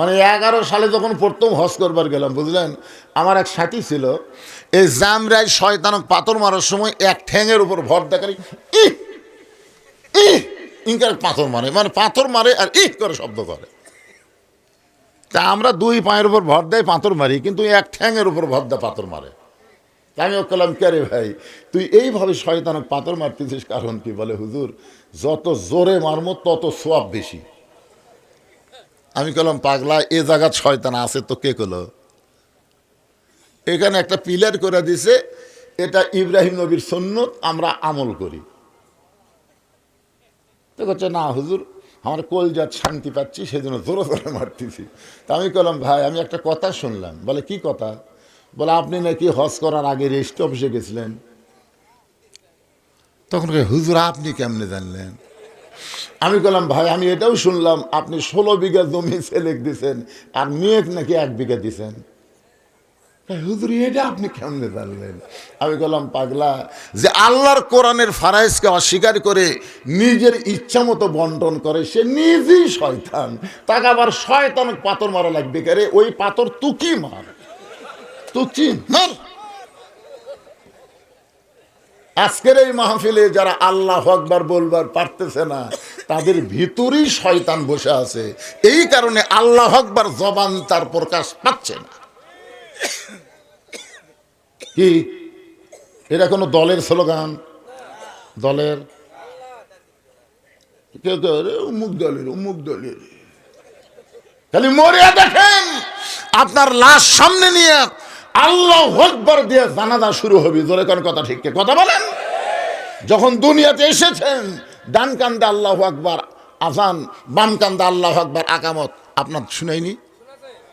মানে 11 সালে যখন প্রথম হজ করবার গেলাম, বুঝলেন, আমার এক সাথী ছিল, এই জামরায় শয়তানক পাথর মারার সময় এক ঠ্যাঙের উপর ভর দেখারি ইনকার পাথর মারে, মানে পাথর মারে আর করে শব্দ করে। তা আমরা দুই পায়ের উপর ভর দেয় পাথর মারি, কিন্তু এক ঠ্যাঙের উপর ভর দেয় পাথর মারে। আমি বললাম, কে রে ভাই, তুই এইভাবে শয়তানক পাথর মারতেছিস কারণ কি? বলে, হুজুর, যত জোরে মারমো তত সোয়াব বেশি। আমি বললাম, পাগলা, এ জায়গা শয়তান আছে তো কে কলো? এখানে একটা পিলার করে দিছে, এটা ইব্রাহিম নবীর সুন্নত, আমরা আমল করি। তো বলছে, না হুজুর, আমার কলজাত শান্তি পাচ্ছি, সেজন্য জোরে জোরে মারতেছি। তা আমি বললাম, ভাই, আমি একটা কথা শুনলাম। বলে, কি কথা? বলে, আপনি নাকি হজ করার আগে রেস্ট অফিসে গেছিলেন। তখন হুজুর, আপনি কেমনে জানলেন? আমি বললাম, ভাই, আমি এটাও শুনলাম আপনি 16 বিঘা জমি সেলেক দিছেন, আর মেয়েক নাকি 1 বিঘা দিছেন। হুজুর, এটা আপনি কেমনে জানলেন? আমি বললাম, পাগলা, যে আল্লাহর কোরআনের ফারাইজকে অস্বীকার করে নিজের ইচ্ছা মতো বন্টন করে, সে নিজেই শয়তান। তাকে আবার শয়তান পাথর মারা লাগবে কে? ওই পাথর তুকি মার, তুকি মার। আজকের এই মাহফিলে যারা আল্লাহু আকবার বলবার পারতেছে না, তাদের ভিতরেই শয়তান বসে আছে। এই কারণে আল্লাহু আকবার জবান তার প্রকাশ পাচ্ছে না। কি এটা কোনো দলের স্লোগান? দলের কেউ কেউ অমুক দলের, অমুক দলের। খালি মরিয়া দেখেন, আপনার লাশ সামনে নিয়ে আল্লাহু আকবার দিয়ে জানাজা শুরু হবে। জোরে কোন কথা, ঠিক কথা বলেন? যখন দুনিয়াতে এসেছেন, ডান কান্দে আল্লাহু আকবার আজান, বাম কান্দে আল্লাহু আকবার আকামত। আপনার শুনাইনি?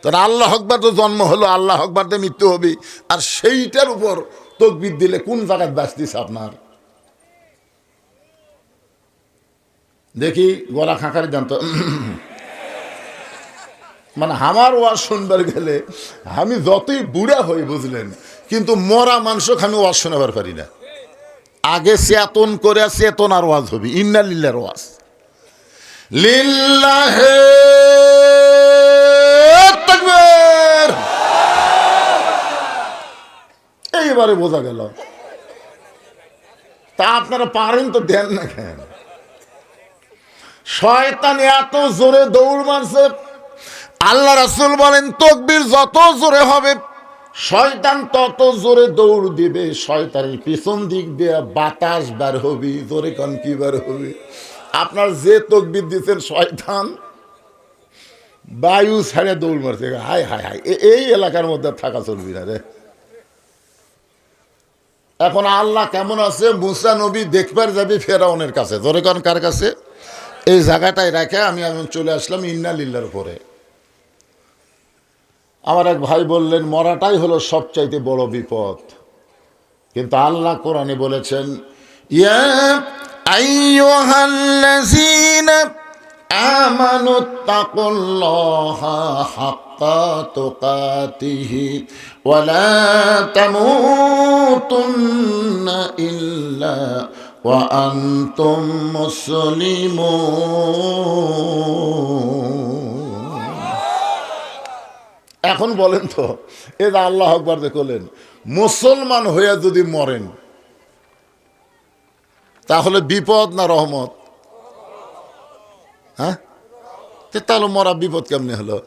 তাহলে আল্লাহু আকবার তো জন্ম হলো, আল্লাহু আকবার দিয়ে মৃত্যু হবে। আর সেইটার উপর তাকবীর দিলে কোন জায়গায় বাঁচতেছে আপনার? দেখি গলা খাঁকারি জানতো। মানে আমার ওয়াজ শুনবার গেলে আমি যতই বুড়া হই, বুঝলেন, কিন্তু মরা মানুষকে আমি ওয়াজ শোনাবার পারি না। আগে চেতন করে চেতনার ওয়াজ হবে, ইন্না লিল্লাহর ওয়াজ। লিল্লাহে তাকবীর। এইবারে বোঝা গেল। তা আপনারা পারেন তো, দেন না কেন? শয়তান এত জোরে দৌড় মারছে, আল্লাহ রাসূল বলেন, তাকবীর যত জোরে হবে শয়তান তত জোরে দৌড় দিবে। শয়তানের পিছন দিক দিয়ে বাতাস বের হবে। জোরে কোন কি বের হবে? আপনার যে তাকবীর দিচ্ছেন, শয়তান বায়ু ছেড়ে দৌড় মারছে। হায় হায় হায়, এই এলাকার মধ্যে থাকা চলবি না রে। এখন আল্লাহ কেমন আছে? মুসা নবী দেখবার যাবে ফেরাউনের কাছে। জোরে কোন কার কাছে? এই জায়গাটায় রেখে আমি চলে আসলাম ইন্না লিল্লাহর উপরে। আমার এক ভাই বললেন, মরাটাই হলো সবচাইতে বড় বিপদ। কিন্তু আল্লাহ কোরআনে বলেছেন, ইয়া আইয়ুহাল্লাযীনা আমানুত্তাকুল্লাহা হাক্কা তুকাতিহি ওয়া লা তামুতুন্না ইল্লা ওয়া আনতুম মুসলিমুন। এখন বলেন তো, এটা আল্লাহু আকবার দেখলেন, মুসলমান হয়ে যদি মরেন তাহলে বিপদ না রহমত? হ্যাঁ, তাহলে মরা বিপদ কেমনে হলো?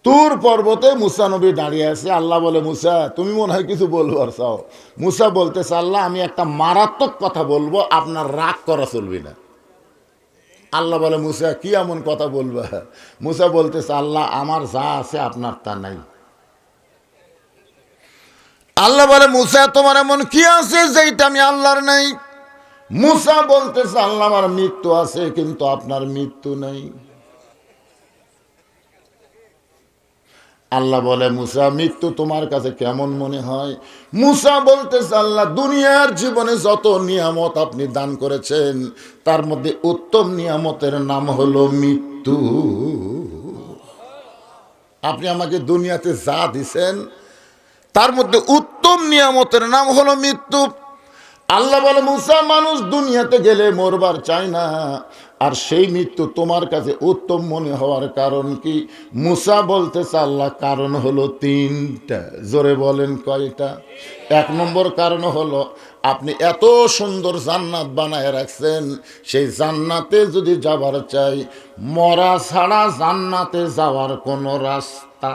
তুর পর্বতে মুসা নবী দাঁড়িয়ে আছে। আল্লাহ বলে, মুসা, তুমি মনে হয় কিছু বলবার চাও। মুসা বলতেছে, আল্লাহ, আমি একটা মারাত্মক কথা বলবো, আপনার রাগ করা চলবে না। আল্লাহ বলে, মুসা, কি এমন কথা বলবা? মুসা বলতেছে, আল্লাহ, আমার যা আছে আপনার তা নাই। আল্লাহ বলে, মুসা, তোমার এমন কি আছে যেটা আমি আল্লাহর নাই? মুসা বলতেছে, আল্লাহ, আমার মৃত্যু আছে, কিন্তু আপনার মৃত্যু নাই। আল্লাহ বলে, মুসা, মৃত্যু তোমার কাছে কেমন মনে হয়? মুসা বলতেছে, আল্লাহ, দুনিয়ার জীবনে যত নিয়ামত আপনি দান করেছেন, তার মধ্যে উত্তম নিয়ামতের নাম হলো মৃত্যু। আপনি আমাকে দুনিয়াতে যা দিছেন, তার মধ্যে উত্তম নিয়ামতের নাম হলো মৃত্যু। আল্লাহ বলে, মুসা, মানুষ দুনিয়াতে গেলে মরবার চায় না, আর সেই মৃত্যু তোমার কাছে উত্তম মনে হওয়ার কারণ কি? মুসা বলতেছে আল্লাহ কারণ হলো তিনটা। জোরে বলেন কয়টা? এক নম্বর কারণ হলো আপনি এত সুন্দর জান্নাত বানায় রাখছেন, সেই জান্নাতে যদি যাবার চাই, মরা ছাড়া জান্নাতে যাওয়ার কোনো রাস্তা।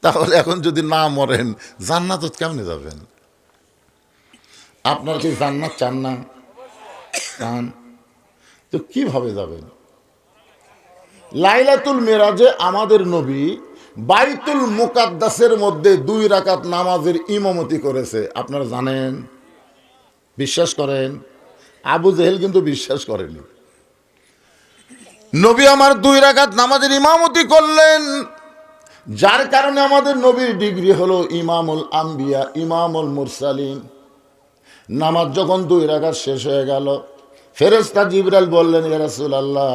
তাহলে এখন যদি না মরেন জান্নাত কেমনে যাবেন? আপনার কি জান্নাত চান না? চান তো কিভাবে যাবেন? লাইলাতুল মেরাজে আমাদের নবী বাইতুল মুকাদ্দাসের মধ্যে 2 রাকাত নামাজের ইমামতি করেছে। আপনারা জানেন? বিশ্বাস করেন? আবু জেহেল কিন্তু বিশ্বাস করেনি। নবী আমার 2 রাকাত নামাজের ইমামতি করলেন, যার কারণে আমাদের নবীর ডিগ্রি হলো ইমামুল আম্বিয়া, ইমামুল মুরসালিন। নামাজ যখন 2 রাকাত শেষ হয়ে গেল, ফেরেশতা জিবরাইল বললেন, ইয়া রাসূলুল্লাহ,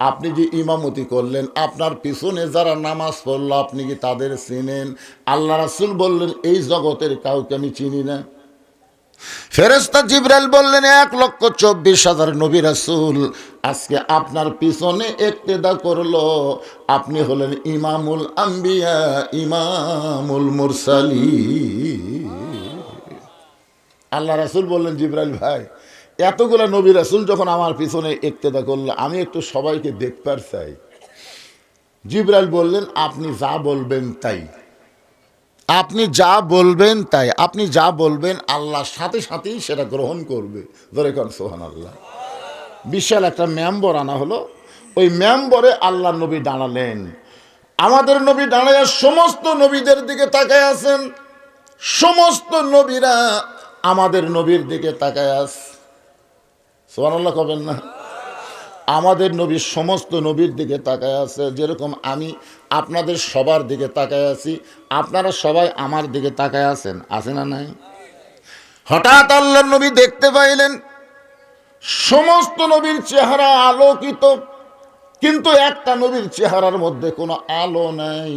আপনি যে ইমামতি করলেন, আপনার পিছনে যারা নামাজ পড়লো আপনি কি তাদের চিনেন? আল্লাহ রাসূল বললেন, এই জগতের কাউকে আমি চিনি না। ফেরেশতা জিবরাইল বললেন, 1,24,000 নবী রাসূল আজকে আপনার পিছনে ইক্তেদা করলো, আপনি হলেন ইমামুল আম্বিয়া, ইমামুল মুরসালিন। আল্লাহ রাসূল বললেন, জিবরাইল ভাই, এতগুলা নবী রাসূল যখন আমার পিছনে ইক্তেদা করলো, আমি একটু সবাইকে দেখবার চাই। জিবরাইল বললেন, আপনি যা বলবেন তাই, আপনি যা বলবেন তাই, আপনি যা বলবেন আল্লাহ সাথে সাথেই সেটা গ্রহণ করবে। ধরে কন সুবহানাল্লাহ। বিশাল একটা মেম্বর আনা হলো, ওই মেম্বরে আল্লাহ নবী দাঁড়ালেন। আমাদের নবী দাঁড়ায় সমস্ত নবীদের দিকে তাকায় আছেন, সমস্ত নবীরা আমাদের নবীর দিকে তাকায় আছে। সুবহানাল্লাহ কবেন না? আমাদের নবী সমস্ত নবীর দিকে তাকায় আছে, যেরকম আমি আপনাদের সবার দিকে তাকায় আছি, আপনারা সবাই আমার দিকে তাকায় আছেন, আছে না নাই? হঠাৎ আল্লাহর নবী দেখতে পাইলেন সমস্ত নবীর চেহারা আলোকিত, কিন্তু একটা নবীর চেহারার মধ্যে কোনো আলো নাই।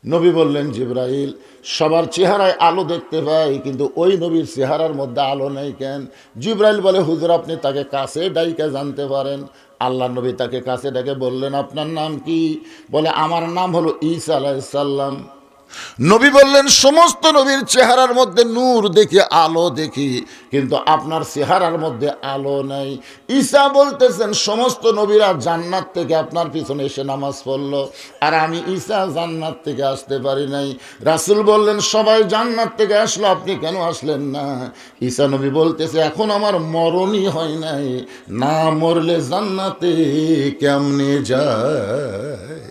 নবী বললেন, জিবরাইল, সবার চেহারায় আলো দেখতে পাই, কিন্তু ওই নবীর চেহারার মধ্যে আলো নেই কেন? জিবরাইল বলে, হুজুর আপনি তাকে কাছে ডাইকা জানতে পারেন। আল্লাহ নবী তাকে কাছে ডেকে বললেন, আপনার নাম কি? বলে, আমার নাম হলো ঈসা আলাইহিস সালাম। নবী বললেন, সমস্ত নবীর চেহারার মধ্যে নূর দেখি, আলো দেখি, কিন্তু আপনার চেহারার মধ্যে আলো নাই। ঈসা বলতেছেন, সমস্ত নবীরা জান্নাত থেকে আপনার পিছনে এসে নামাজ পড়লো, আর আমি ঈসা জান্নাত থেকে আসতে পারি নাই। রাসূল বললেন, সবাই জান্নাত থেকে আসলো, আপনি কেন আসলেন না? ঈসা নবী বলতেছে, এখন আমার মরণই হয় নাই, না মরলে জান্নাতে কেমনে যায়?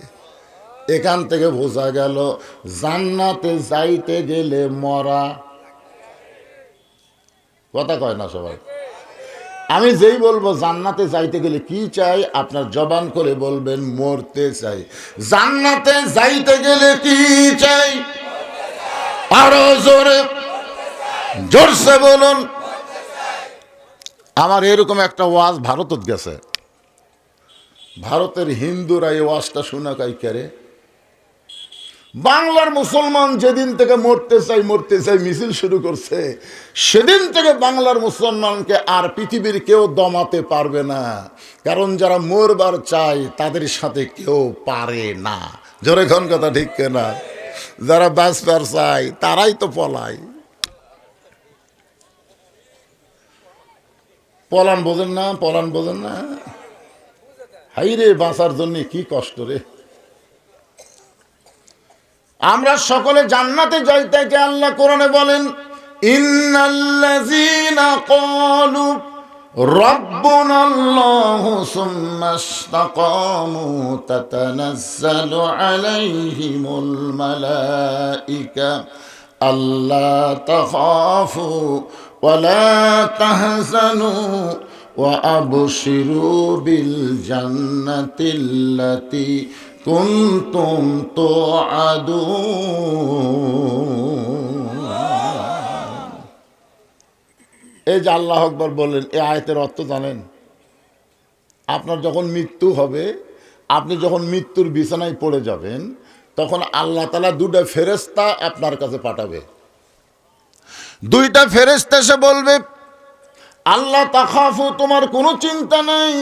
এখান থেকে বোঝা গেল জান্নাতে যাইতে গেলে মরা। কথা কয় না সবাই? আমি যেই বলবো জান্নাতে যাইতে গেলে কি চাই, আপনার জবান করে বলবেন মরতে চাই। জান্নাতে যাইতে গেলে কি চাই? আরো জোরে জোরসে বলুন। আমার এরকম একটা ওয়াজ ভারতত গেছে, ভারতের হিন্দুরা এই ওয়াজটা শোনা কাই করে। বাংলার মুসলমান যেদিন থেকে মরতে চাই মিছিল শুরু করছে, সেদিন থেকে বাংলার মুসলমানকে আর পৃথিবীর কেউ দমাতে পারবে না, কারণ যারা মরবার চায় তাদের সাথে কেউ পারে না। জোরে কোন কথা ঠিক না? যারা বাঁচবার চায় তারাই তো পলায়। পলান বোঝেন না? পলান বোঝেন না? হাই রে, বাঁচার জন্য কি কষ্ট রে। আমরা সকলে জান্নাতে যাইতে কে আল্লাহ কোরআনে বলেন, ইন্নাল্লাযীনা ক্বালু রাব্বুনাল্লাহু সুম্মা ইসতাকামু তাতানাজ্জালু আলাইহিমুল মালাইকা আল্লা তাখাফু ওয়া লা তাহজানু ওয়া আবশিরু বিল জান্নাতিল্লাতী কুনতুম তুআদুন। এই যে আল্লাহু আকবার বললেন, এই আয়াতের অর্থ জানেন? আপনার যখন মৃত্যু হবে, আপনি যখন মৃত্যুর বিছানায় পড়ে যাবেন, তখন আল্লাহ তাআলা 2টা ফেরেশতা আপনার কাছে পাঠাবে। 2টা ফেরেশতা এসে বলবে, আল্লাহ তাখাফু, তোমার কোনো চিন্তা নাই,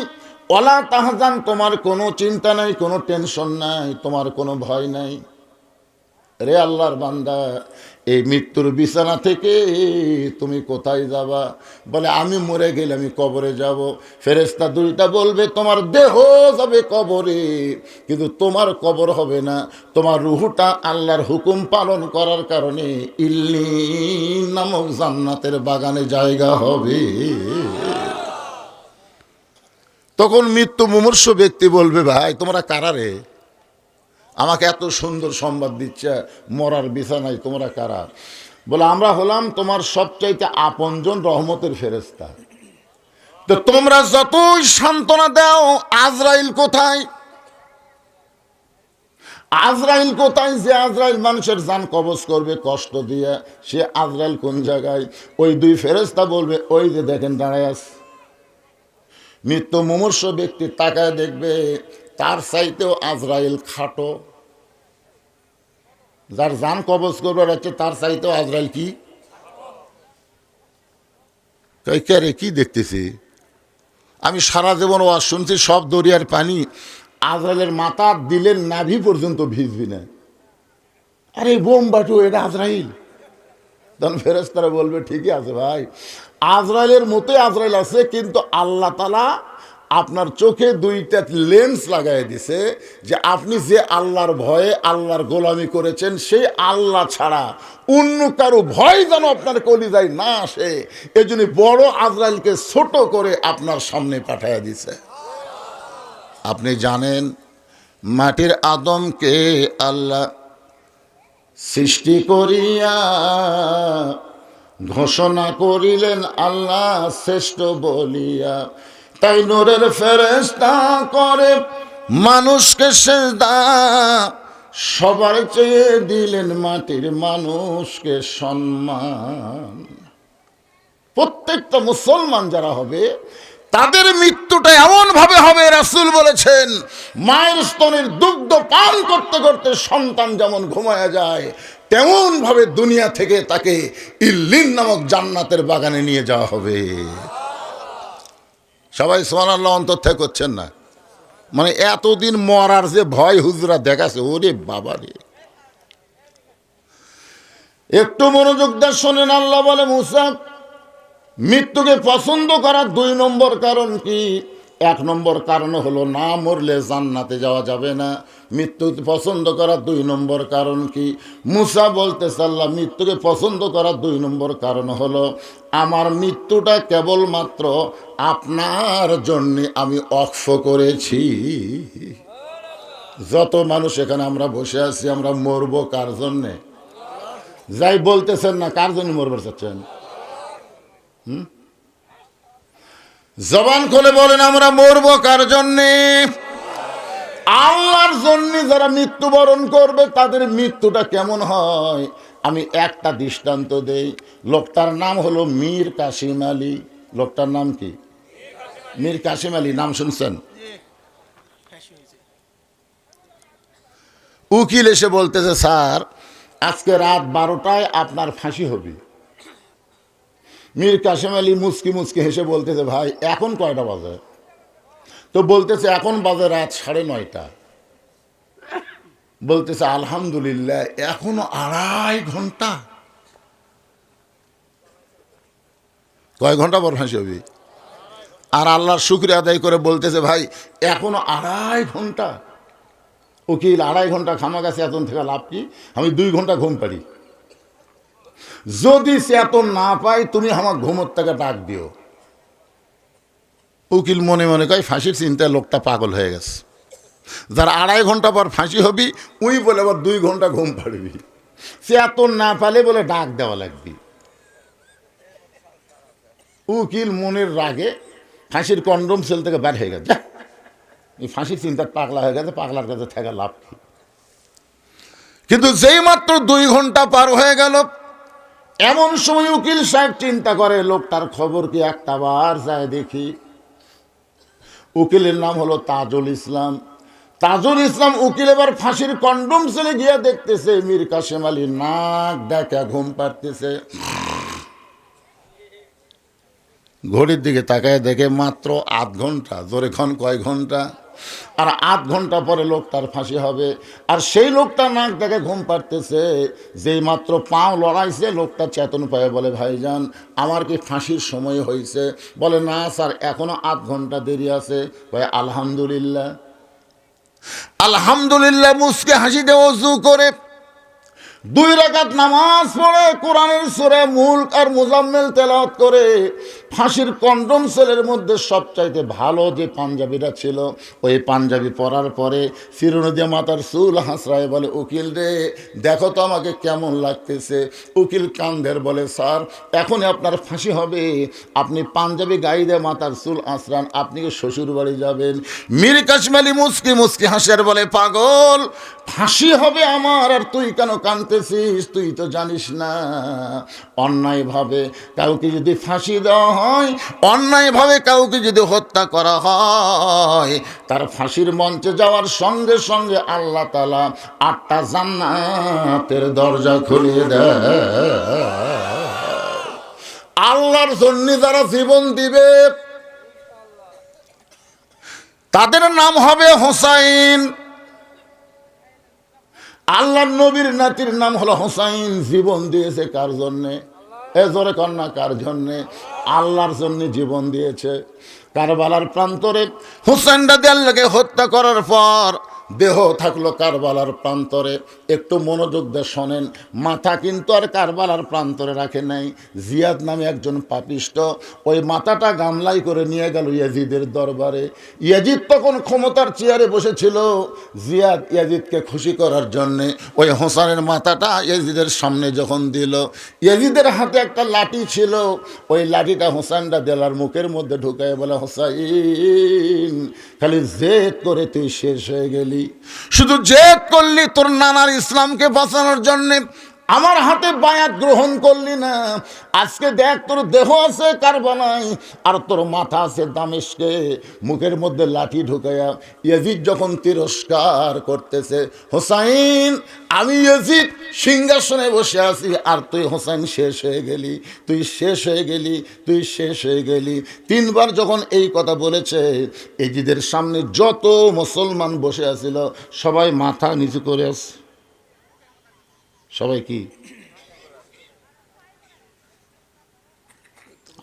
ওয়ালা তাহজান, তোমার কোনো চিন্তা নাই, কোনো টেনশন নাই, তোমার কোনো ভয় নাই। রে আল্লাহর বান্দা, এই মৃত্যুর বিছানা থেকে তুমি কোথায় যাবা? বলে আমি মরে গেলে আমি কবরে যাব। ফেরেশতা দুইটা বলবে তোমার দেহ যাবে কবরে, কিন্তু তোমার কবর হবে না, তোমার রুহটা আল্লাহর হুকুম পালন করার কারণে ইল্লিন নামক জান্নাতের বাগানে জায়গা হবে। তখন মৃত্যু মুমূর্ষ ব্যক্তি বলবে ভাই তোমরা কারা রে? আমাকে এত সুন্দর সংবাদ দিচ্ছে মরার বিছানায়, তোমরা কারা? বলে আমরা হলাম তোমার সবচাইতে আপনজন রহমতের ফেরেশতা। তো তোমরা যতই সান্ত্বনা দাও, আজরাইল কোথায়? আজরাইল কোথায়? যে আজরাইল মানুষের জান কবজ করবে কষ্ট দিয়ে, সে আজরাইল কোন জায়গায়? ওই দুই ফেরেশতা বলবে ওই যে দেখেন দাঁড়ায় আছে। মৃত্যু মুমূর্ষ ব্যক্তি তাকায় দেখবে তার চাইতেও আজরাইল খাটো। যার জান কবজ করবার হচ্ছে তার চাইতেও আজরাইল কি রে? কি দেখতেছি আমি? সারা জীবন ওয়াজ শুনছি, সব দরিয়ার পানি আজরাইলের মাথা দিলের নাভি পর্যন্ত ভিজবি না। আরে বোম বাটু, এটা আজরাইল। তখন ফেরেশতারা বলবে ঠিকই আছে ভাই, আজরাইলের মতোই আজরাইল আছে, কিন্তু আল্লাহ তাআলা আপনার চোখে দুইটা লেন্স লাগাই দিছে, যে আপনি যে আল্লাহর ভয়ে আল্লাহর গোলামি করেছেন, সেই আল্লাহ ছাড়া অন্য কারো ভয় যেন আপনার কলিজায় না আসে, এই জন্য বড় আজরাইলকে ছোট করে আপনার সামনে পাঠাইয়া দিছে। আপনি জানেন মাটির আদমকে আল্লাহ সৃষ্টি করিয়া ঘোষণা করিলেন আল্লাহ শ্রেষ্ঠ বলিয়া, তাই নূরের ফেরেশতা করে মানুষকে সেজদা, সবার চেয়ে দিলেন মাটির মানুষকে সম্মান। প্রত্যেকটা মুসলমান যারা হবে তাদের মৃত্যুটা এমন ভাবে হবে, রাসূল বলেছেন মায়ের স্তনের দুগ্ধ পান করতে করতে সন্তান যেমন ঘুমায়া যায়, তেমন ভাবে দুনিয়া থেকে তাকে ইল্লিন নামক জান্নাতের বাগানে নিয়ে যাওয়া হবে। সবাই সুবহানাল্লাহ অন্তর থেকে করছেন না? মানে এতদিন মরার যে ভয় হুজুরা দেখাছে, ওরে বাবা রে। একটু মনোযোগ দিয়ে শোনেন। আল্লাহ বলে মুসা, মৃত্যুকে পছন্দ করার 2 নম্বর কারণ কি? 1 নম্বর কারণ হলো না মরলে জান্নাতে যাওয়া যাবে না। মৃত্যুকে পছন্দ করার 2 নম্বর কারণ কি? মুসা বলতেছে আল্লাহ মৃত্যুকে পছন্দ করার 2 নম্বর কারণ হলো আমার মৃত্যুটা কেবলমাত্র আপনার জন্যে আমি অক্ষ করেছি। যত মানুষ এখানে আমরা বসে আছি, আমরা মরবো কার জন্যে? যাই বলতেছেন না, কার জন্য মরবার চাচ্ছেন? জবান খুলে বলেন আমরা মরবো কার জন্যে? আল্লাহর জন্য। যারা মৃত্যুবরণ করবে তাদের মৃত্যুটা কেমন হয় আমি একটা দৃষ্টান্ত দেই। লোকটার নাম হলো মীর কাসিম আলী। লোকটার নাম কি? মীর কাসিম আলী, নাম শুনছেন? উকিল এসে বলতেছে স্যার আজকে রাত 12টায় আপনার ফাঁসি হবে। মীর কাসিম আলী মুচকি মুচকি হেসে বলতেছে ভাই এখন কয়টা বাজে? তো বলতেছে এখন বাজে রাত 9:30। বলতেছে আলহামদুলিল্লাহ এখনো 2.5 ঘন্টা। কয় ঘন্টা পর ফাঁসি হবে? আর আল্লাহর শুকরিয়া আদায় করে বলতেছে ভাই এখনো 2.5 ঘন্টা। উকিল 2.5 ঘন্টা খামা গেছে, এতন থেকে লাভ কি? আমি 2 ঘন্টা ঘুম পারি। যদি চেতন না পাই তুমি আমার ঘুমোর থেকে ডাক দিও। উকিল মনে মনে কয় ফাঁসির চিন্তায় লোকটা পাগল হয়ে গেছে। যার 2.5 ঘন্টা পর ফাঁসি হবি উই বলে আবার 2 ঘন্টা ঘুম পাড়বি। চেতন না পালে বলে ডাক দেওয়া লাগবি। উকিল মনের রাগে ফাঁসির কন্ডম সেল থেকে বের হয়ে গেছে। এই ফাঁসির চিন্তা পাগলা হয়ে গেছে, পাগলার কাছে থেকে লাভ কি? কিন্তু যেই মাত্র 2 ঘন্টা পার হয়ে গেল, এমন সময় উকিল সাহেব চিন্তা করে লোকটার খবর কি একটা বার যায় দেখি। উকিলের নাম হলো তাজুল ইসলাম। তাজুল ইসলাম উকিল এবার ফাঁসির কন্ডম সেলে গিয়ে দেখতেছে মীর কাসিম আলী নাক ডাকা ঘুম পাড়তেছে। ঘড়ির দিকে তাকায় দেখে মাত্র আধ ঘন্টা, জোরে ক্ষণ কয় ঘন্টা, আর আধ ঘন্টা পরে লোকটার ফাঁসি হবে। আর সেই লোকটা নাক দেখে ঘুম পাড়তেছে, যেই মাত্র পাও লড়াইছে লোকটা চেতন পায়ে বলে, ভাইজান আমার কি ফাঁসির সময় হয়েছে? বলে, না স্যার, এখনো আধ ঘন্টা দেরি আছে। ভাই আলহামদুলিল্লাহ, আলহামদুলিল্লাহ মুসকে হাসি দিয়ে ওযু করে 2 রাকাত নামাজ পড়ে কোরআনের সূরা মুলক আর মুজাম্মিল তেলাওয়াত করে ফাঁসির কন্ডম সেলের মধ্যে সবচাইতে ভালো যে পাঞ্জাবিটা ছিল ওই পাঞ্জাবি পরার পরে চিরুনি দিয়ে মাথার চুল হাসরায় বলে, উকিল রে দেখো তো আমাকে কেমন লাগতেছে। উকিল কান্দের বলে, স্যার এখনই আপনার ফাঁসি হবে, আপনি পাঞ্জাবি গায়ে দিয়ে মাথার চুল আঁচড়ান, আপনি কি শ্বশুর বাড়ি যাবেন? মীর কাসেম আলী মুস্কি মুস্কি হাসিয়ার বলে, পাগল, ফাঁসি হবে আমার আর তুই কেন কাঁদতেছিস? তুই তো জানিস না অন্যায়ভাবে কাউকে যদি ফাঁসি দেওয়া হয়, অন্যায়ভাবে কাউকে যদি হত্যা করা হয়, তার ফাঁসির মঞ্চে যাওয়ার সঙ্গে সঙ্গে আল্লাহ তাআলা 8টা জান্নাতের দরজা খুলে দেয়। আল্লাহর জন্য যারা জীবন দিবে তাদের নাম হবে হোসাইন। আল্লাহর নবীর নাতির নাম হলো হোসাইন। জীবন দিয়েছে কার জন্যে? এ জোরে কন্যা, কার জন্যে? আল্লাহর জন্য জীবন দিয়েছে। কারবালার প্রান্তরে হোসেন রাদিয়াল্লাহকে হত্যা করার পর দেহ থাকলো কারবালার প্রান্তরে। একটু মনোযোগ দিয়ে শোনেন, মাথা কিন্তু আর কারবালার প্রান্তরে রাখে নাই। জিয়াদ নামে একজন পাপিষ্ট ওই মাথাটা গামলাই করে নিয়ে গেল ইয়াজিদের দরবারে। ইয়াজিদ তখন ক্ষমতার চেয়ারে বসেছিল। জিয়াদ ইয়াজিদকে খুশি করার জন্যে ওই হোসেনের মাথাটা ইয়াজিদের সামনে যখন দিল, ইয়াজিদের হাতে একটা লাঠি ছিল, ওই লাঠিটা হোসেন রাদিয়াল্লাহর মুখের মধ্যে ঢুকায় বলে, হোসাইন খালি জেদ করে তুই শেষ হয়ে গেলি, শুধু জেদ করলি তোর নানার ইসলামকে বাঁচানোর জন্য, আমার হাতে বায়াত গ্রহণ করলি না। আজকে দেখ তোর দেহ আছে কারবালায় আর তোর মাথা আছে দামেস্কে। মুখের মধ্যে লাঠি ঢুকাইয়া ইয়াজিদ যখন তিরস্কার করতেছে, হোসাইন আমি ইয়াজিদ সিংহাসনে বসে আছি আর তুই হোসাইন শেষ হয়ে গেলি, তুই শেষ হয়ে গেলি, তুই শেষ হয়ে গেলি। 3 বার যখন এই কথা বলেছে, ইয়াজিদের সামনে যত মুসলমান বসে আছিল সবাই মাথা নিচু করে আছে। সবাই কি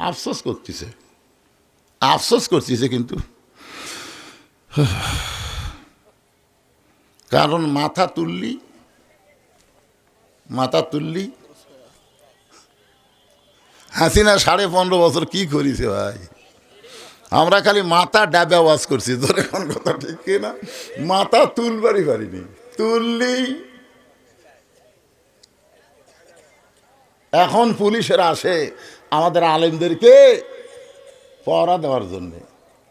আফসোস করতেছে, আফসোস করতেছে, কিন্তু কারণ মাথা তুললি হাসিনা 15.5 বছর কি করেছে ভাই? আমরা খালি মাথা ডাবে আওয়াজ করছি, তোর এখন কথা ঠিক কিনা? মাথা তুলবারই পারিনি। তুললি এখন পুলিশেরা আসে আমাদের আলেমদেরকে পহরা দেওয়ার জন্যে,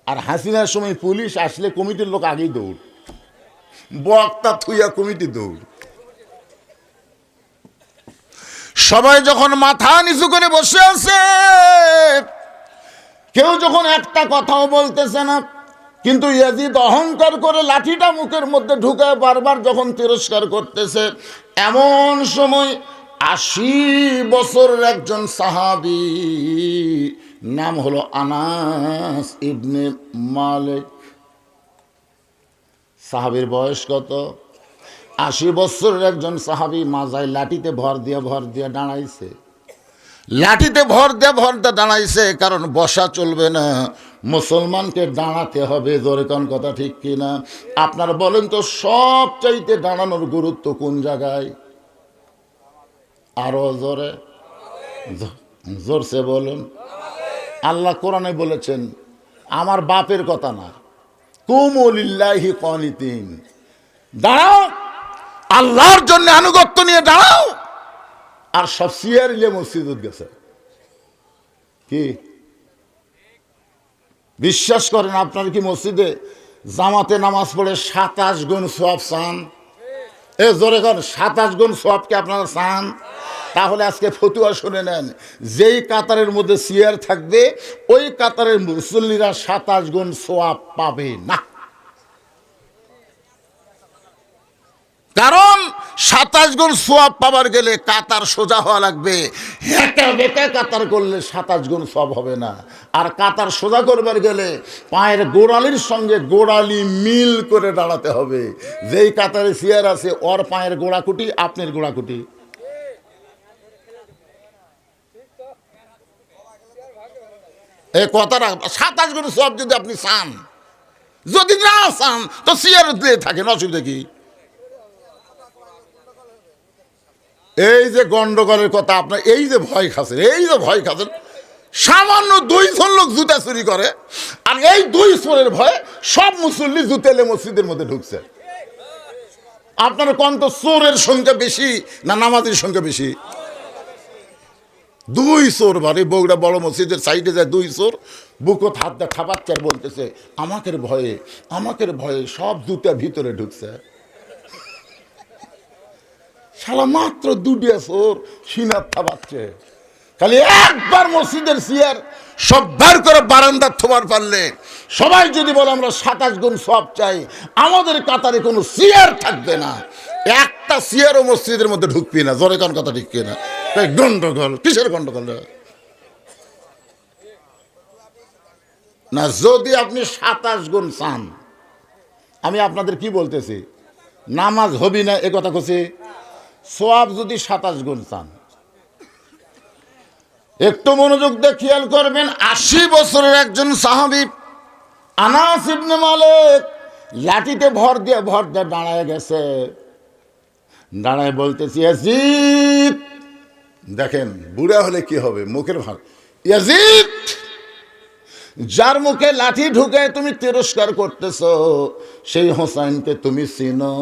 আর হাসিনার সময় পুলিশ আসলে কমিটির লোক আগেই দৌড়, বক্তা থুইয়া কমিটি দৌড়। সবাই যখন মাথা নিচু করে বসে আছে, কেউ যখন একটা কথাও বলতেছে না, কিন্তু ইয়াজিদ অহংকার করে লাঠিটা মুখের মধ্যে ঢুকায় বারবার যখন তিরস্কার করতেছে, এমন সময় 80 বছরের একজন সাহাবী, নাম হলো আনাস ইবনে মালিক। সাহাবীর বয়স কত? 80 বছরের একজন সাহাবী মাজায় লাঠিতে ভর দিয়ে দাঁড়াইছে। লাঠিতে ভর দিয়ে দাঁড়াইছে, কারণ বসা চলবে না, মুসলমানকে দাঁড়াতে হবে। জোরে কোন কথা ঠিক কিনা? আপনার বলেন তো সব চাইতে দাঁড়ানোর গুরুত্ব কোন জায়গায়? আরো জোরে, জোরসে বলুন। আল্লাহ কোরআনে বলেছেন, আমার বাপের কথা না, কুমু লিল্লাহি কানিতিন, দাঁড়াও আল্লাহর জন্য আনুগত্য নিয়ে দাঁড়াও। আর সব সিয়ারিলে মসজিদ গেছে। কি বিশ্বাস করেন আপনার কি মসজিদে জামাতে নামাজ পড়ে 27 গুণ সওয়াব চান? এ জোরে কর, 27 গুণ সওয়াবকে আপনারা চান? তাহলে আজকে ফতুয়া শুনে নেন, যেই কাতারের মধ্যে চেয়ার থাকবে ওই কাতারের মুসল্লিরা 27 গুণ সওয়াব পাবে না। কারণ 27 গুণ সওয়াব পাবার গেলে কাতার সোজা হওয়া লাগবে। হেঁটে বেঁকে কাতার করলে 27 গুণ সওয়াব হবে না। আর কাতার সোজা করবার গেলে পায়ের গোড়ালির সঙ্গে গোড়ালি মিল করে দাঁড়াতে হবে। যেই কাতারে চেয়ার আছে ওর পায়ের গোড়াকুটি আপনার গোড়াকুটি। এই কথাটা 27 গুণ সওয়াব যদি আপনি চান, যদি না চান তো চেয়ার দিয়ে থাকেন, অসুবিধা কি? এই যে গন্ডগোলের কথা আপনার, এই যে ভয় খাচ্ছেন, সামান্য 2 জন লোক জুতা চুরি করে আর এই 2 চোরের ভয়ে সব মুসল্লি জুতেলে মসজিদের মধ্যে ঢুকছে। আপনার কোন তো চোরের সংখ্যা বেশি না নামাজের সংখ্যা বেশি? 2 চোর বাড়ি বগুড়া বড় মসজিদের সাইডে যায় 2 চোর, বুকত হাত দিয়ে খাপাচ্ছে আর বলতেছে আমাকের ভয়ে সব জুতা ভিতরে ঢুকছে। শালা মাত্র 2টা চোর সিনার থাবাচ্ছে। খালি একবার মসজিদের চেয়ার সব বার করে বারান্দার থোবার পারলে, সবাই যদি বলে আমরা 27 গুণ সওয়াব চাই, আমাদের কাতারে কোনো চেয়ার থাকবে না, একটা চেয়ারও মসজিদের মধ্যে ঢুকবি না। জোরে কোন কথা ঠিক কিনা? গন্ডগোল কিসের গন্ডগোল না? যদি আপনি 27 গুণ চান, আমি আপনাদের কি বলতেছি, নামাজ হবি না এ কথা কছি। সওয়াব যদি 27 গুণ চান, একটু মনোযোগ দিয়ে খেয়াল করবেন। 80 বছরের একজন সাহাবী আনাস ইবনে মালিক লাঠিতে ভর দিয়ে দাঁড়ায় গেছে। দাঁড়ায় বলতেছি, ইয়াজিদ, দেখেন বুড়া হলে কি হবে, মুখের ভার, ইয়াজিদ, যার মুখে লাঠি ঢুকে তুমি তিরস্কার করতেছো সেই হোসাইনকে তুমি চিনো?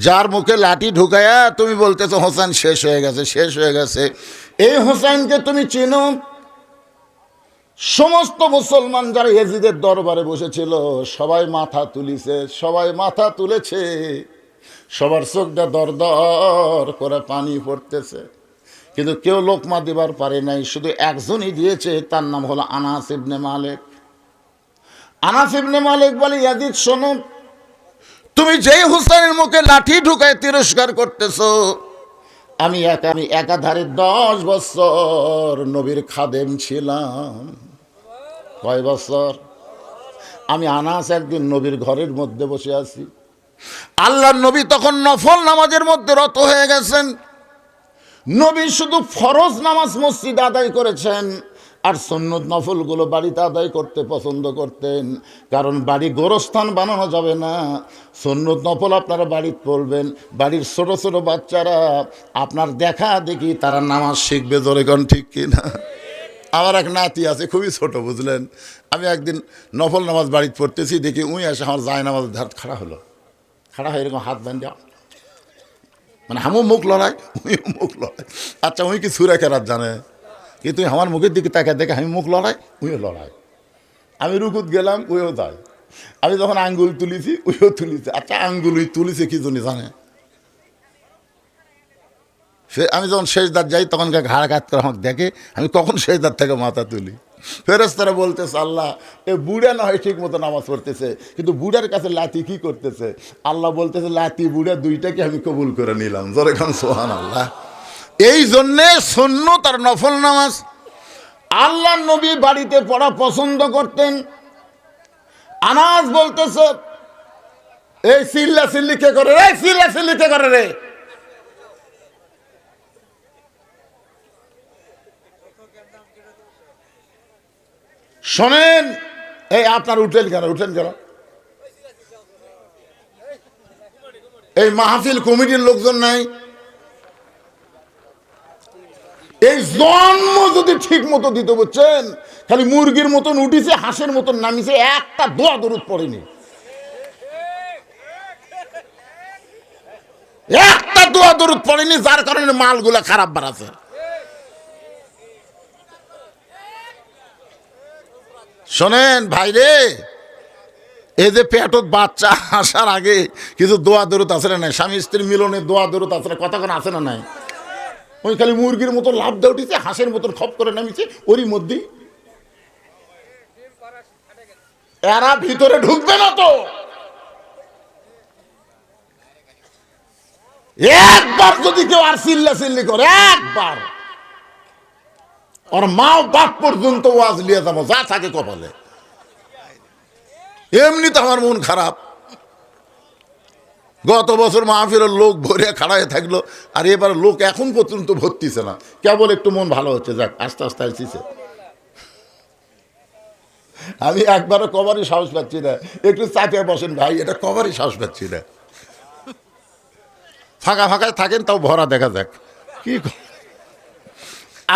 যার মুখে লাঠি ঢুকায়া তুমি বলতেছো হোসেন শেষ হয়ে গেছে, এই হোসেনকে তুমি চিনো? সমস্ত মুসলমান যারা ইয়াজিদের দরবারে বসেছিল সবাই মাথা তুলেছে, সবার চোখটা দর দর করে পানি পড়তেছে, কিন্তু কেউ লোকমা দিবার পারে নাই। শুধু একজনই দিয়েছে, তার নাম হলো আনাস ইবনে মালিক। আনাস ইবনে মালিক বলে, ইয়াজিদ শোনো, তুমি যেই হুসাইনের মুখে লাঠি ঢুকায় তিরস্কার করতেছো, আমি একাধারে 10 বছর নবীর খাদেম ছিলাম। কয় বছর? আমি আনাস একদিন নবীর ঘরের মধ্যে বসে আছি, আল্লাহর নবী তখন নফল নামাজের মধ্যে রত হয়ে গেছেন। নবী শুধু ফরজ নামাজ মসজিদ আদায় করেছেন, আর সুন্নত নফলগুলো বাড়িতে আদায় করতে পছন্দ করতেন, কারণ বাড়ি গোরস্থান বানানো যাবে না। সুন্নত নফল আপনারা বাড়িতে পড়বেন, বাড়ির ছোট ছোট বাচ্চারা আপনার দেখা দেখি তারা নামাজ শিখবে। জোরে কোন ঠিক কিনা? আমার এক নাতি আছে, খুবই ছোট, বুঝলেন। আমি একদিন নফল নামাজ বাড়িতে পড়তেছি, দেখি উই আসে আমার যায় নামাজের ধার খাড়া হয়ে এরকম হাত বান দেওয়া, মানে আমিও মুখ লড়াই, উইও মুখ লড়াই। আচ্ছা, উই কি সুরা কেরাত জানে? কিন্তু আমার মুখের দিকে তাকে দেখে আমি মুখ লড়াই, উইও লড়াই। আমি রুকুত গেলাম, উইও যায়। আমি যখন আঙ্গুল তুলিছি, উইও তুলিছে। আচ্ছা, আঙ্গুল উই তুলিছে কি জন্য জানে? সে আমি যখন শেষদার যাই তখন ঘাড় কাত করে আমাকে দেখে, আমি কখন শেষদার থেকে মাথা তুলি। ফেরেশতারা বলতেছে, আল্লাহ, এ বুড়া না হয় ঠিক মতো নামাজ পড়তেছে, কিন্তু বুড়ার কাছে লাতি কি করতেছে? আল্লাহ বলতেছে, লাতি বুড়া দুইটাকে আমি কবুল করে নিলাম। জোরে খান সুবহানাল্লাহ। এই জন্যে সুন্নত আর নফল নামাজ আল্লাহ নবী বাড়িতে পড়া পছন্দ করতেন। আনাস বলতেছে, এই চিল্লাচিল্লি কে করে রে? চিল্লাচিল্লি কে করে রে? শোনেন, এই আপনার উঠেন কেন? এই মাহফিল কমিটির লোকজন নাই? এই জন্ম যদি ঠিক মতো দিতে, বুঝছেন, খালি মুরগির মতন উঠিছে, হাঁসের মতন নামিছে, একটা দোয়া দরুদ পড়েনি, একটা দোয়া দরুদ পড়েনি, যার কারণে মালগুলা খারাপ বাড়াছে। শোনেন ভাইরে, এই যে পেটত বাচ্চা আসার আগে কিছু দোয়া দরুদ আছে না নাই? স্বামী স্ত্রীর মিলনে দোয়া দরুদ আছে না? কথা কোন আছে না নাই? ওই খালি মুরগির মতো লাভ দিয়ে উঠেছে, হাঁসের মতন খপ করে নামিছে, ওরই মধ্যেই এরা ভিতরে ঢুকবে না তো। একবার যদি কেউ আর চিল্লি করে, একবার ওর মা বাপ পর্যন্ত ওয়াজ নিয়ে যাবো, যা থাকে কপালে। এমনি তো আমার মন খারাপ। গত বছর মাহফিলের লোক ভরে খাড়ায় থাকলো, আর এবার লোক এখন পর্যন্ত ভর্তিছে না, কেবল একটু মন ভালো হচ্ছে, যাক আস্তে আস্তে আসছে। আমি একবারও কবারই সাহস পাচ্ছি না, একটু চাপিয়ে বসেন ভাই, এটা কবারই সাহস পাচ্ছি না। ফাঁকা ফাঁকায় থাকেন, তাও ভরা দেখা যাক কি।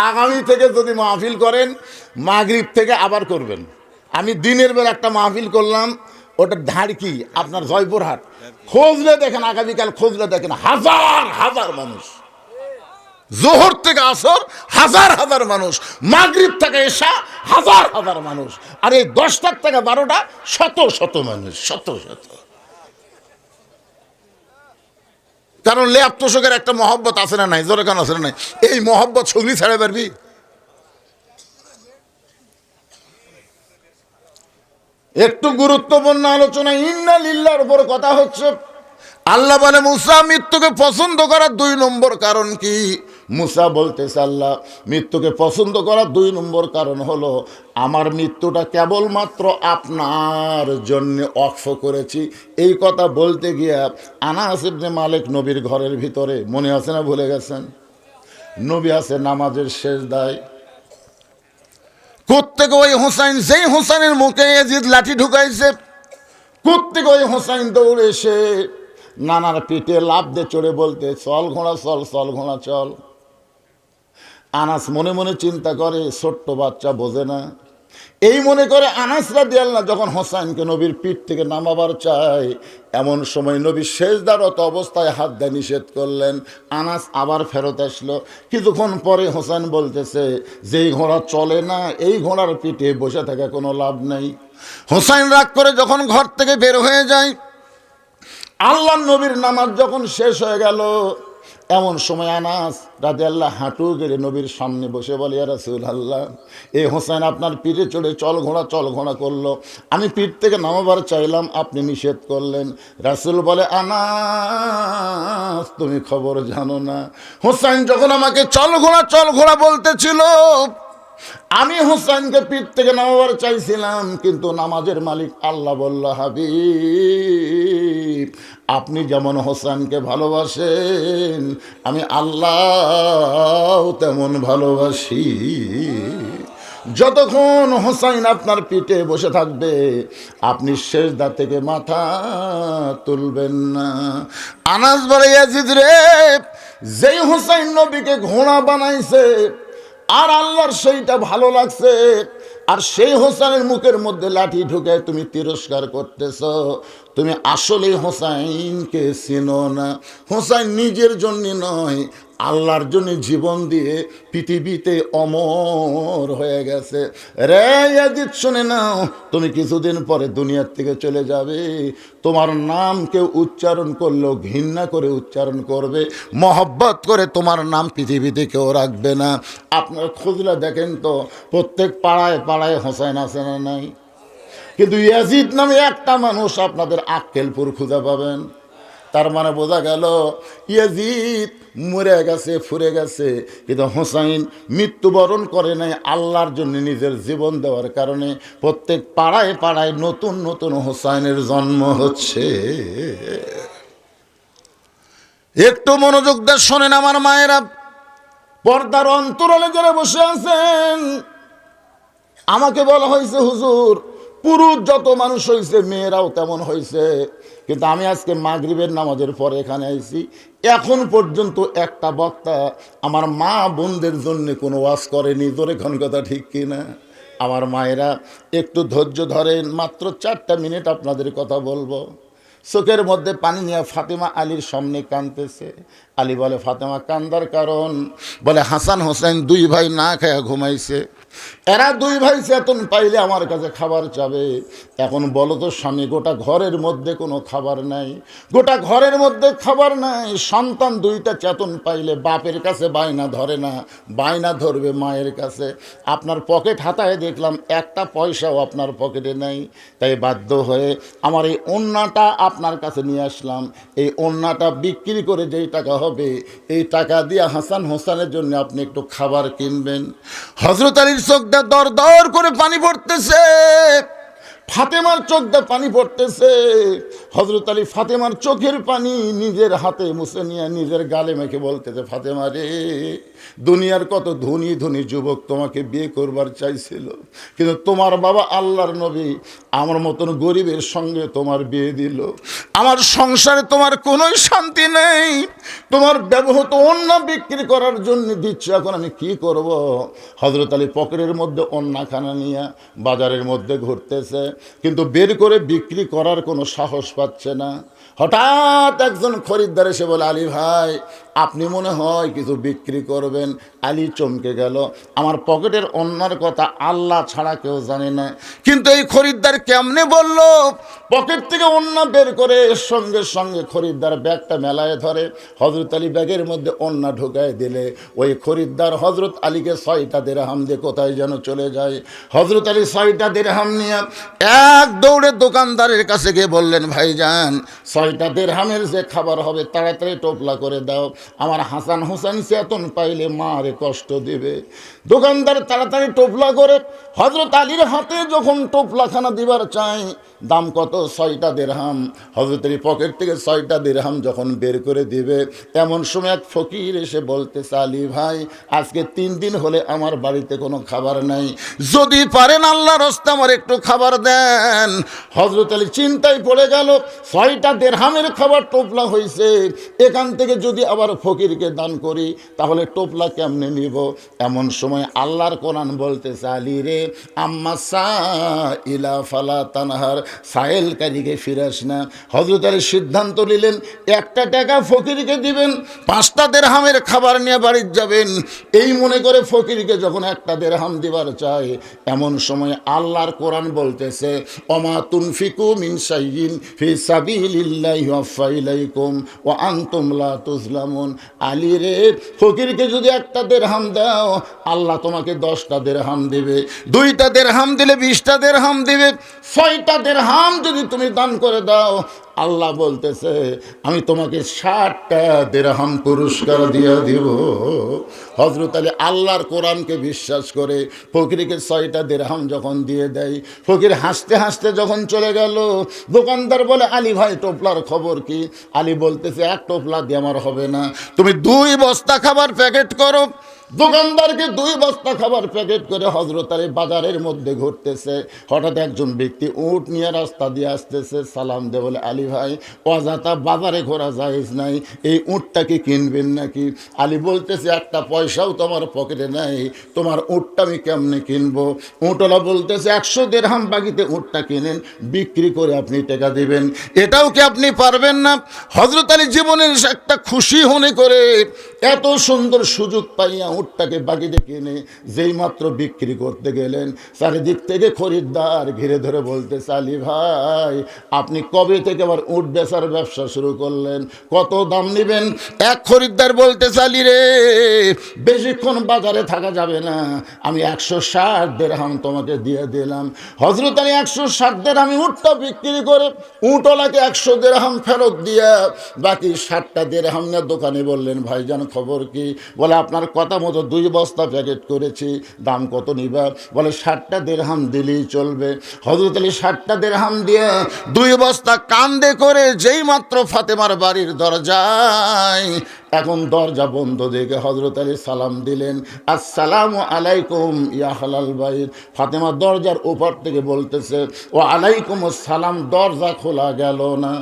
আগামী থেকে যদি মাহফিল করেন, মাগরিব থেকে আবার করবেন। আমি দিনের বেলা একটা মাহফিল করলাম, ওটা ধাড়কি আপনার জয়পুরহাট, খোঁজলে দেখেন, আগামীকাল খোঁজলে দেখেন, হাজার হাজার মানুষ। জোহর থেকে আসর হাজার হাজার মানুষ, মাগরিব থেকে এশা হাজার হাজার মানুষ, আর এই 10টার থেকে 12টা শত শত মানুষ, শত শত। কারণ লেপ তোষকের একটা মহব্বত আছে না নাই, জোরে কান আছে না নাই, এই মহব্বত সগলি ছাড়া পারবি। একটু গুরুত্বপূর্ণ আলোচনা, ইন্না লিল্লাহর উপর কথা হচ্ছে। আল্লাহ বলে মুসা মৃত্যুকে পছন্দ করার 2 নম্বর কারণ কি? মুসা বলতেছে আল্লাহ মৃত্যুকে পছন্দ করার 2 নম্বর কারণ হলো, আমার মৃত্যুটা কেবলমাত্র আপনার জন্য ওয়াকফ করেছি। এই কথা বলতে গিয়ে আনাস ইবনে মালিক নবীর ঘরের ভিতরে, মনে আছে না ভুলে গেছেন, নবী আছে নামাজের শেষদায়, কোত্থেকে ওই হোসাইন, যেই হোসাইনের মুখে ইয়াজিদ লাঠি ঢুকাইছে, কোত্থেকে ওই হোসাইন দৌড়ে এসে নানার পিঠে লাফ দিয়ে চড়ে বলতে, চল ঘোড়া চল, চল ঘোড়া চল। আনাস মনে মনে চিন্তা করে, ছোট্ট বাচ্চা বোঝে না, এই মনে করে আনাস রাদিয়াল্লাহু যখন হোসাইনকে নবীর পিঠ থেকে নামাবার চায়, এমন সময় নবী সেজদারত অবস্থায় হাত দিয়ে নিষেধ করলেন। আনাস আবার ফেরত আসলো। কিছুক্ষণ পরে হোসাইন বলতেছে, যেই ঘোড়া চলে না, এই ঘোড়ার পিঠে বসে থাকা কোনো লাভ নেই। হোসাইন রাগ করে যখন ঘর থেকে বের হয়ে যায়, আল্লাহ নবীর নামাজ যখন শেষ হয়ে গেল, এমন সময় আনাস রাদিয়াল্লাহু হাঁটু গেড়ে নবীর সামনে বসে বলে, ইয়া রাসূলুল্লাহ, এই হোসেন আপনার পিঠে চড়ে চল ঘোড়া করলো, আমি পিঠ থেকে নামাবার চাইলাম, আপনি নিষেধ করলেন। রাসূল বলে, আনাস তুমি খবর জানো না, হোসেন যখন আমাকে চল ঘোড়া বলতেছিল, আমি হোসেনকে পিঠ থেকে নামাবার চাইছিলাম, কিন্তু নামাজের মালিক আল্লাহ বলল, হাবিব আপনি যেমন হোসেনকে ভালোবাসেন, আমি আল্লাহ তেমন ভালোবাসি। যতক্ষণ হোসাইন আপনার পিঠে বসে থাকবে, আপনি সেজদা থেকে মাথা তুলবেন না। আনাস বলে, ইয়াজিদ রে, যেই হোসাইন নবীকে ঘোড়া বানাইছে আর আল্লাহর সেইটা ভালো লাগছে, আর সেই হোসেনের মুখের মধ্যে লাঠি ঢুকে তুমি তিরস্কার করতেছ, তুমি আসলে হোসাইনকে চিনো না। হোসাইন নিজের জন্য নয়, আল্লাহর জন্য জীবন দিয়ে পৃথিবীতে অমর হয়ে গেছে। রে ইয়াজিদ শুনে নাও, তুমি কিছুদিন পরে দুনিয়ার থেকে চলে যাবে, তোমার নাম কেউ উচ্চারণ করলেও ঘৃণা করে উচ্চারণ করবে, মহব্বত করে তোমার নাম পৃথিবীতে কেউ রাখবে না। আপনার খুঁজলে দেখেন তো, প্রত্যেক পাড়ায় পাড়ায় হোসেন আছে না নাই? কিন্তু ইয়াজিদ নামে একটা মানুষ আপনাদের আক্কেলপুর খুঁজে পাবেন। তার মানে বোঝা গেল ইয়াজিদ মরে গেছে, ফুরে গেছে, কিন্তু হোসাইন মৃত্যুবরণ করে নাই। আল্লাহর জন্য নিজের জীবন দেওয়ার কারণে প্রত্যেক পাড়ায় পাড়ায় নতুন নতুন হোসাইনের জন্ম হচ্ছে। একটু মনোযোগ দিয়ে শোনেন আমার মায়েরা, পর্দার অন্তরালে যারা বসে আছেন, আমাকে বলা হয়েছে হুজুর পুরুষ যত মানুষ হয়েছে মেয়েরাও তেমন হয়েছে, কিন্তু আমি আজকে মাগরিবের নামাজের পরে এখানে আইছি, এখন পর্যন্ত একটা বক্তা আমার মা বোনদের জন্য কোনো ওয়াজ করেনি। জোরে কোন কথা ঠিক কিনা? আমার মায়েরা একটু ধৈর্য ধরেন, মাত্র 4টা মিনিট আপনাদের কথা বলবো। চোখের মধ্যে পানি নিয়ে ফাতেমা আলীর সামনে কাঁদতেছে। আলী বলে, ফাতেমা কান্দার কারণ? বলে, হাসান হোসেন 2 ভাই না খেয়ে ঘুমাইছে। এরা দুই ভাই চেতন পাইলে আমার কাছে খাবার চাবে। এখন বলো তো স্বামী, গোটা ঘরের মধ্যে কোনো খাবার নাই, গোটা ঘরের মধ্যে খাবার নাই, সন্তান দুইটা চেতন পাইলে বাপের কাছে বায়না ধরে না, বায়না ধরবে মায়ের কাছে। আপনার পকেট হাতায় দেখলাম একটা পয়সাও আপনার পকেটে নাই, তাই বাধ্য হয়ে আমার এই ওন্নাটা আপনার কাছে নিয়ে আসলাম। এই ওন্নাটা বিক্রি করে যেই টাকা হবে, এই টাকা দিয়ে হাসান হোসেনের জন্য আপনি একটু খাবার কিনবেন। হযরত আলীর চোখটা দর দর করে পানি পড়তেছে, ফাতেমার চোখটা পানি পড়তেছে। হযরত আলী ফাতেমার চোখের পানি নিজের হাতে মুছে নিয়ে নিজের গালে মেখে বলতেছে, ফাতেমা রে, দুনিয়ার কত ধনী ধনী যুবক তোমাকে বিয়ে করবার চাইছিল, কিন্তু তোমার বাবা আল্লাহর নবী আমার মতন গরিবের সঙ্গে তোমার বিয়ে দিল। আমার সংসারে তোমার কোনো শান্তি নেই, তোমার ব্যবহৃত ওন্না বিক্রি করার জন্য দিচ্ছ, এখন আমি কি করব? হযরত আলী পকেটের মধ্যে ওন্নাখানা নিয়ে বাজারের মধ্যে ঘুরতেছে, কিন্তু বের করে বিক্রি করার কোনো সাহস পাচ্ছে না। হঠাৎ একজন খরিদ্দার এসে বলে, আলী ভাই, আপনি মনে হয় কিছু বিক্রি করবেন। আলী চমকে গেল, আমার পকেটের ওন্নার কথা আল্লাহ ছাড়া কেউ জানে না, কিন্তু এই খরিদ্দার কেমনে বলল? পকেট থেকে ওন্না বের করে সঙ্গে সঙ্গে খরিদ্দার ব্যাগটা মেলায় ধরে, হযরত আলী ব্যাগের মধ্যে ওন্না ঢুকায় দিলে ওই খরিদ্দার হযরত আলীকে 6টা দিরহাম দিয়ে কোথায় যেন চলে যায়। হযরত আলী 6টা দিরহাম নিয়ে এক দৌড়ে দোকানদারের কাছে গিয়ে বললেন, ভাইজান, 6টা দিরহামের যে খাবার হবে তাড়াতাড়ি টোপলা করে দাও, আমার হাসান হোসেন চেতন পাইলে মারে কষ্ট দিবে। দোকানদার তাড়াতাড়ি টোপলা করে হযরত আলীর হাতে যখন টোপলাখানা দিবার চায়, দাম কত? 6টা দিরহাম। হযরত আলী পকেট থেকে 6টা দিরহাম যখন বের করে দিবে, এমন সময় এক ফকির এসে বলতেছে, আলী ভাই, আজকে 3 দিন হলে আমার বাড়িতে কোনো খাবার নাই, যদি পারেন আল্লাহর রাস্তে আমার একটু খাবার দেন। হযরত আলী চিন্তায় পড়ে গেল, 6টা দিরহামের খাবার টোপলা হয়েছে, এখান থেকে যদি আবার ফকিরকে দান করি তাহলে টোপলা কেমনে নিব? এমন সময় আল্লাহর কোরআন বলতেছে, আলী রে, আম্মা সাইলা ফালা তানহার, সায়েলকারীকে ফিরাস না। হযরত আলী সিদ্ধান্ত নিলেন, 1টা টাকা ফকিরকে দিবেন, 5টা দিরহামের খাবার নিয়ে বাড়ি যাবেন। এই মনে করে ফকিরকে যখন 1টা দিরহাম দিবার চায়, এমন সময় আল্লাহর কোরআন বলতেছে, ওমা তুনফিকু মিন শাইইন ফি সাবিলিল্লাহি ওয়াফা ইলাইকুম ওয়া আনতুম লা তুজলামুন। আলী রে, ফকিরকে যদি 1টা দিরহাম দাও, আল্লাহ তোমাকে 10টা দিরহাম দিবে, 2টা দিরহাম দিলে 20টা দিরহাম দিবে, 6টা দিরহাম যদি তুমি দান করে দাও, আল্লাহ বলতেছে আমি তোমাকে 60টা দিরহাম পুরস্কার দিয়ে দিব। হযরত আলী আল্লাহর কোরআনকে বিশ্বাস করে ফকিরকে 6টা দিরহাম যখন দিয়ে দেয়, ফকির হাসতে হাসতে যখন চলে গেল, দোকানদার বলে, আলী ভাই, টোপলার খবর কি? আলী বলতেছে, 1 টোপলা দিয়ে আমার হবে না, তুমি 2 বস্তা খাবার প্যাকেট করো। দোকানদারকে 2 বস্তা খাবার প্যাকেট করে হযরত আলী বাজারের মধ্যে ঘুরতেছে। হঠাৎ একজন ব্যক্তি উট নিয়ে রাস্তা দিয়ে আসতেছে, সালাম দে বলে, আলী ভাই, অযথা বাজারে ঘোরা জায়েজ নাই, এই উটটাকে কিনবেন নাকি? আলী বলতেছে, 1টা পয়সাও তোমার পকেটে নাই, তোমার উটটা আমি কেমনে কিনবো? উটওয়ালা বলতেছে, 100 দিরহাম বাকিতে উটটা কিনেন, বিক্রি করে আপনি টাকা দিবেন। এটাও কি আপনি পারবেন না? হযরত আলী জীবনের একটা খুশি মনে করে এত সুন্দর সুযোগ পাইয়া উটটাকে বাকিতে কিনে যেই মাত্র বিক্রি করতে গেলেন, চারিদিক থেকে খরিদ্দার ঘিরে ধরে বলতেছে, আলী ভাই, আপনি কবে থেকে আবার উট বেচার ব্যবসা শুরু করলেন? কত দাম নেবেন? এক খরিদ্দার বলতেছে, আলী রে, বেশিক্ষণ বাজারে থাকা যাবে না, আমি 160 দিরহাম তোমাকে দিয়ে দিলাম। হযরত আলী 160 দিরহামে উটটা বিক্রি করে উটওয়ালাকে 100 দিরহাম ফেরত দিয়া বাকি 60টা দিরহাম নিয়ে দোকানে বললেন, ভাইজান, খবর কি? বলে, আপনার কথা মতো 2 বস্তা প্যাকেট করেছি, দাম কত নিবা? বলে, 60টা দিরহাম দিলেই চলবে। হযরত আলী 60টা দিরহাম দিয়ে 2 বস্তা কান্দে করে যেই মাত্র ফাতেমার বাড়ির দরজায়, এখন দরজা বন্ধ দেখে হযরত আলী সালাম দিলেন, আসসালামু আলাইকুম ইয়া হালাল বাইত। ফাতেমা দরজার উপর থেকে বলতেছে, ও আলাইকুম আসসালাম, দরজা খোলা গেল না।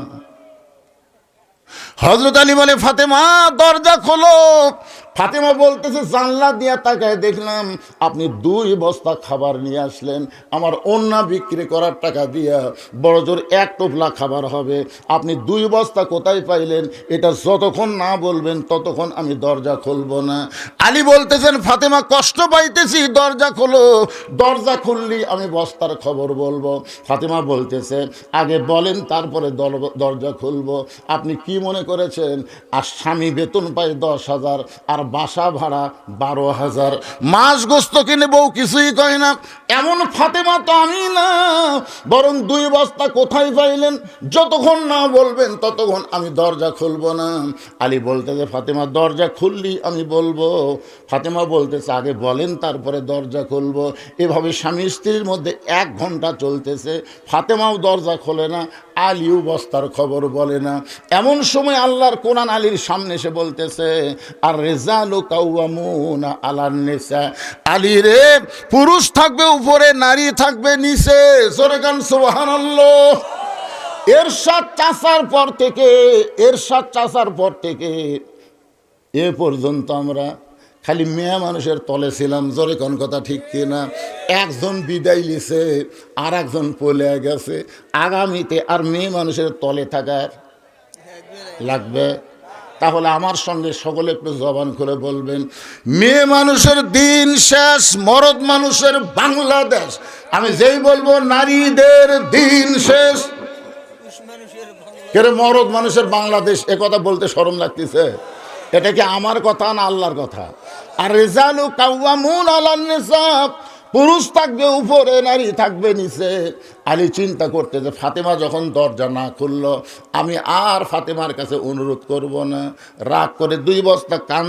হযরত আলী বলে, ফাতেমা দরজা খোলো। ফাতেমা বলতেছে, জানলা দিয়া তাকায় দেখলাম আপনি 2 বস্তা খাবার নিয়ে আসলেন, আমার ওন্না বিক্রি করার টাকা দিয়া বড় জোর 1 টোপলা খাবার হবে। আপনি 2 বস্তা কোথায় পাইলেন? এটা যতক্ষণ না বলবেন ততক্ষণ আমি দরজা খুলব না। আলী বলতেছেন, ফাতেমা কষ্ট পাইতেছি, দরজা খোলো। দরজা খুললি আমি বস্তার খবর বলবো। ফাতেমা বলতেছে, আগে বলেন তারপরে দরজা খুলবো। আপনি কি মনে করেছেন আর স্বামী বেতন পায় 10,000 আর বাসা ভাড়া 12,000, মাছ গোস্ত কিনে বউ কিছুই কয় না, এমন ফাতেমা তো আমি না। বরং 2 বস্তা কোথায় পাইলেন যতক্ষণ না বলবেন ততক্ষণ আমি দরজা খুলব না। আলী বলতেছে, ফাতেমা দরজা খুললি আমি বলবো। ফাতেমা বলতেছে, আগে বলেন তারপরে দরজা খুলবো। এভাবে স্বামী স্ত্রীর মধ্যে 1 ঘন্টা চলতেছে। ফাতেমাও দরজা খোলে না, আলীও বস্তার খবর বলে না। এমন সময় আল্লাহর কোরআন আলীর সামনে এসে বলতেছে, আর রিজালু কাওয়ামুনা আলান নিসা। আলী রে, পুরুষ থাকবে উপরে, নারী থাকবে নিচে। জোরে গান সুবহানাল্লাহ। এরশাদ চাচার পর থেকে এ পর্যন্ত আমরা খালি মেয়ে মানুষের তলে ছিলাম। জোরে কোন কথা ঠিক কিনা? একজন বিদায় লিছে, আর একজন পলে গেছে। আগামীতে আর মেয়ে মানুষের তলে থাকার লাগবে? তাহলে আমার সঙ্গে সকলে একটু জবান খুলে বলবেন, মেয়ে মানুষের দিন শেষ, মরদ মানুষের বাংলাদেশ। আমি যেই বলবো নারীদের দিন শেষ, কেন মরদ মানুষের বাংলাদেশ, এ কথা বলতে শরম লাগতেছে? এটা কি আমার কথা না আল্লাহর কথা? আর রিজালু কাওয়ামুন আলান নিসা, পুরুষ থাকবে উপরে, নারী থাকবে নিচে। আলী চিন্তা করতে যে ফাতেমা যখন দরজা না খুললো, আমি আর ফাতেমার কাছে অনুরোধ করব না। রাগ করে 2 বস্তা কান